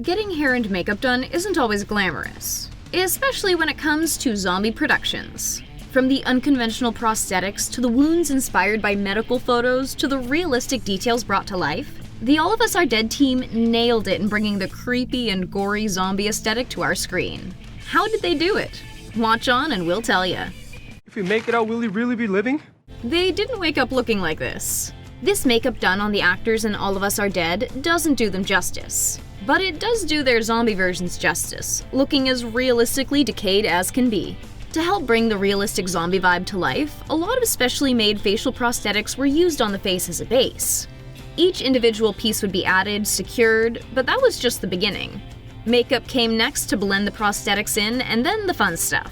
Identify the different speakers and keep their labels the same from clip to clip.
Speaker 1: Getting hair and makeup done isn't always glamorous, especially when it comes to zombie productions. From the unconventional prosthetics to the wounds inspired by medical photos to the realistic details brought to life, the All of Us Are Dead team nailed it in bringing the creepy and gory zombie aesthetic to our screen. How did they do it? Watch on and we'll tell ya.
Speaker 2: If we make it out, will he really be living?
Speaker 1: They didn't wake up looking like this. This makeup done on the actors in All of Us Are Dead doesn't do them justice. But it does do their zombie versions justice, looking as realistically decayed as can be. To help bring the realistic zombie vibe to life, a lot of specially made facial prosthetics were used on the face as a base. Each individual piece would be added, secured, but that was just the beginning. Makeup came next to blend the prosthetics in, and then the fun stuff.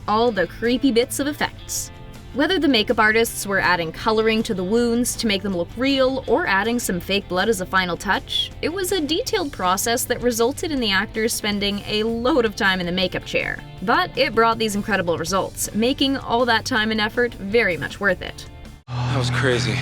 Speaker 1: All the creepy bits of effects. Whether the makeup artists were adding coloring to the wounds to make them look real or adding some fake blood as a final touch, it was a detailed process that resulted in the actors spending a load of time in the makeup chair. But it brought these incredible results, making all that time and effort very much worth it.
Speaker 2: That was crazy.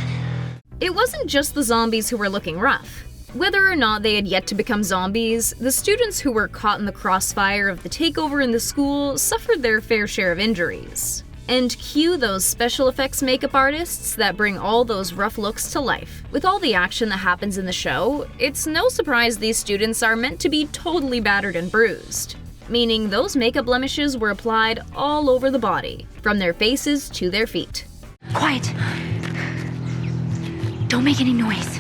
Speaker 1: It wasn't just the zombies who were looking rough. Whether or not they had yet to become zombies, the students who were caught in the crossfire of the takeover in the school suffered their fair share of injuries. And cue those special effects makeup artists that bring all those rough looks to life. With all the action that happens in the show, it's no surprise these students are meant to be totally battered and bruised. Meaning those makeup blemishes were applied all over the body, from their faces to their feet.
Speaker 3: Quiet. Don't make any noise.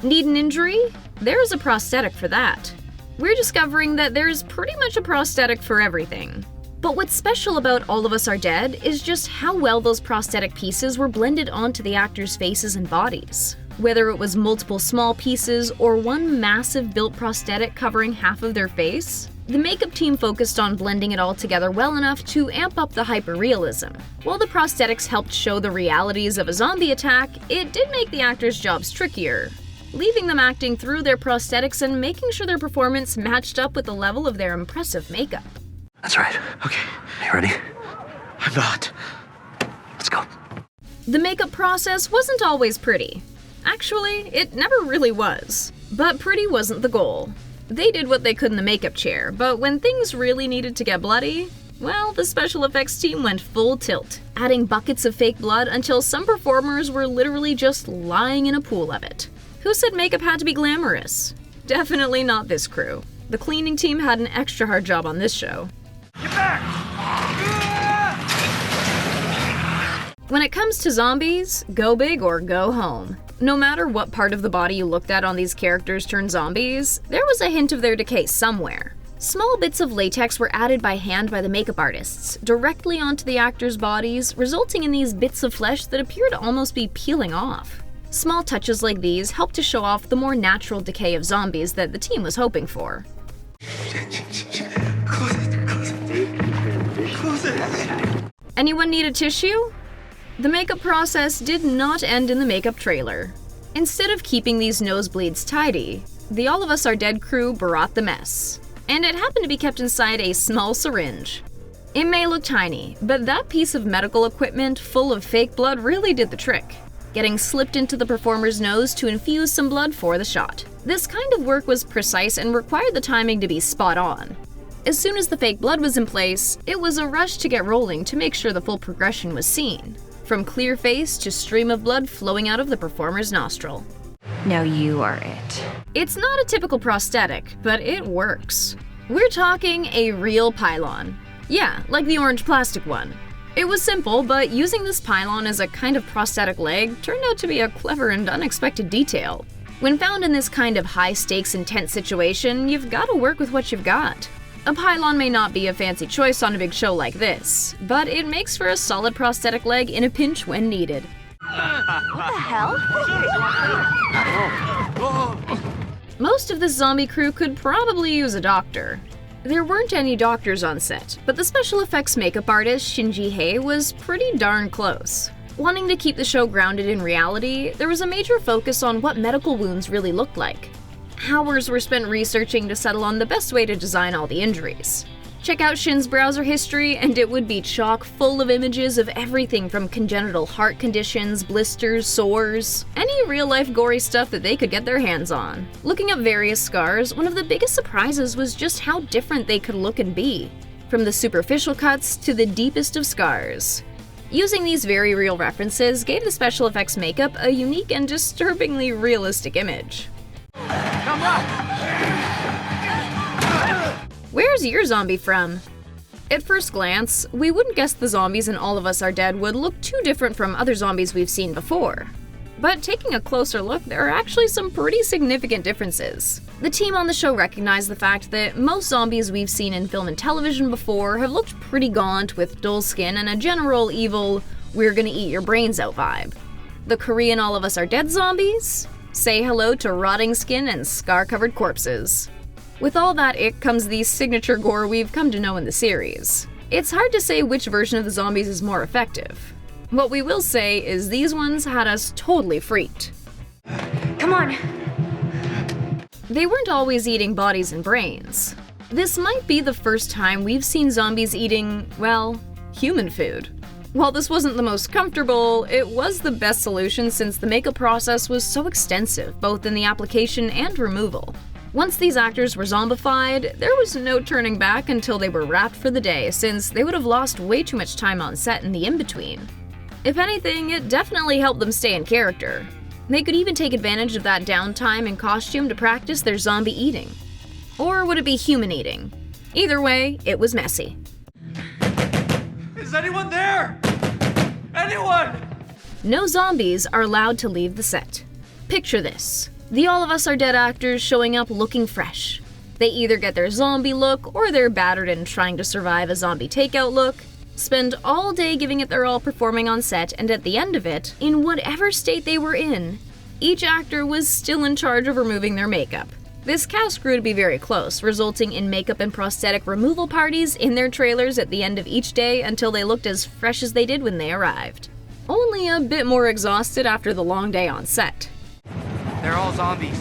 Speaker 1: Need an injury? There's a prosthetic for that. We're discovering that there's pretty much a prosthetic for everything. But what's special about All of Us Are Dead is just how well those prosthetic pieces were blended onto the actors' faces and bodies. Whether it was multiple small pieces or one massive built prosthetic covering half of their face, the makeup team focused on blending it all together well enough to amp up the hyperrealism. While the prosthetics helped show the realities of a zombie attack, it did make the actors' jobs trickier, leaving them acting through their prosthetics and making sure their performance matched up with the level of their impressive makeup.
Speaker 4: That's right.
Speaker 2: Okay.
Speaker 4: Are you ready?
Speaker 2: I'm not.
Speaker 4: Let's go.
Speaker 1: The makeup process wasn't always pretty. Actually, it never really was. But pretty wasn't the goal. They did what they could in the makeup chair, but when things really needed to get bloody, well, the special effects team went full tilt, adding buckets of fake blood until some performers were literally just lying in a pool of it. Who said makeup had to be glamorous? Definitely not this crew. The cleaning team had an extra hard job on this show.
Speaker 2: Get back!
Speaker 1: When it comes to zombies, go big or go home. No matter what part of the body you looked at on these characters turned zombies, there was a hint of their decay somewhere. Small bits of latex were added by hand by the makeup artists, directly onto the actors' bodies, resulting in these bits of flesh that appear to almost be peeling off. Small touches like these helped to show off the more natural decay of zombies that the team was hoping for. Anyone need a tissue? The makeup process did not end in the makeup trailer. Instead of keeping these nosebleeds tidy, the All of Us Are Dead crew brought the mess. And it happened to be kept inside a small syringe. It may look tiny, but that piece of medical equipment full of fake blood really did the trick, getting slipped into the performer's nose to infuse some blood for the shot. This kind of work was precise and required the timing to be spot on. As soon as the fake blood was in place, it was a rush to get rolling to make sure the full progression was seen, from clear face to stream of blood flowing out of the performer's nostril.
Speaker 3: Now you are it.
Speaker 1: It's not a typical prosthetic, but it works. We're talking a real pylon. Yeah, like the orange plastic one. It was simple, but using this pylon as a kind of prosthetic leg turned out to be a clever and unexpected detail. When found in this kind of high-stakes, intense situation, you've got to work with what you've got. A pylon may not be a fancy choice on a big show like this, but it makes for a solid prosthetic leg in a pinch when needed.
Speaker 3: What the hell?
Speaker 1: Most of this zombie crew could probably use a doctor. There weren't any doctors on set, but the special effects makeup artist Shinji Hei was pretty darn close. Wanting to keep the show grounded in reality, there was a major focus on what medical wounds really looked like. Hours were spent researching to settle on the best way to design all the injuries. Check out Shin's browser history, and it would be chock full of images of everything from congenital heart conditions, blisters, sores, any real-life gory stuff that they could get their hands on. Looking up various scars, one of the biggest surprises was just how different they could look and be, from the superficial cuts to the deepest of scars. Using these very real references gave the special effects makeup a unique and disturbingly realistic image.
Speaker 2: Come on!
Speaker 1: Where's your zombie from? At first glance, we wouldn't guess the zombies in All of Us Are Dead would look too different from other zombies we've seen before. But taking a closer look, there are actually some pretty significant differences. The team on the show recognized the fact that most zombies we've seen in film and television before have looked pretty gaunt with dull skin and a general evil, we're gonna eat your brains out vibe. The Korean All of Us Are Dead zombies? Say hello to rotting skin and scar-covered corpses. With all that ick comes the signature gore we've come to know in the series. It's hard to say which version of the zombies is more effective. What we will say is these ones had us totally freaked.
Speaker 3: Come on.
Speaker 1: They weren't always eating bodies and brains. This might be the first time we've seen zombies eating, well, human food. While this wasn't the most comfortable, it was the best solution since the makeup process was so extensive, both in the application and removal. Once these actors were zombified, there was no turning back until they were wrapped for the day, since they would have lost way too much time on set in the in-between. If anything, it definitely helped them stay in character. They could even take advantage of that downtime in costume to practice their zombie eating. Or would it be human eating? Either way, it was messy.
Speaker 2: Is anyone there? Anyone?
Speaker 1: No zombies are allowed to leave the set. Picture this. The All of Us Are Dead actors showing up looking fresh. They either get their zombie look or their battered and trying to survive a zombie takeout look, spend all day giving it their all performing on set, and at the end of it, in whatever state they were in, each actor was still in charge of removing their makeup. This cast grew to be very close, resulting in makeup and prosthetic removal parties in their trailers at the end of each day until they looked as fresh as they did when they arrived. Only a bit more exhausted after the long day on set.
Speaker 2: They're all zombies.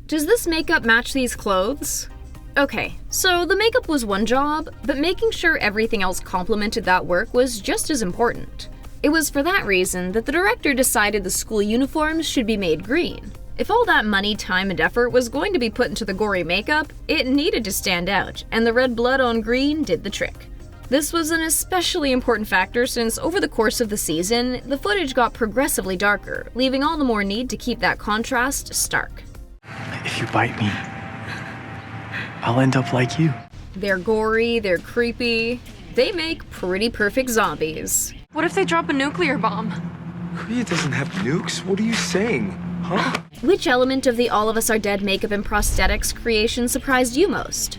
Speaker 1: Does this makeup match these clothes? Okay, so the makeup was one job, but making sure everything else complemented that work was just as important. It was for that reason that the director decided the school uniforms should be made green. If all that money, time, and effort was going to be put into the gory makeup, it needed to stand out, and the red blood on green did the trick. This was an especially important factor since over the course of the season, the footage got progressively darker, leaving all the more need to keep that contrast stark.
Speaker 5: If you bite me, I'll end up like you.
Speaker 1: They're gory, they're creepy, they make pretty perfect zombies.
Speaker 6: What if they drop a nuclear bomb?
Speaker 2: Korea doesn't have nukes. What are you saying? Huh?
Speaker 1: Which element of the All of Us Are Dead makeup and prosthetics creation surprised you most?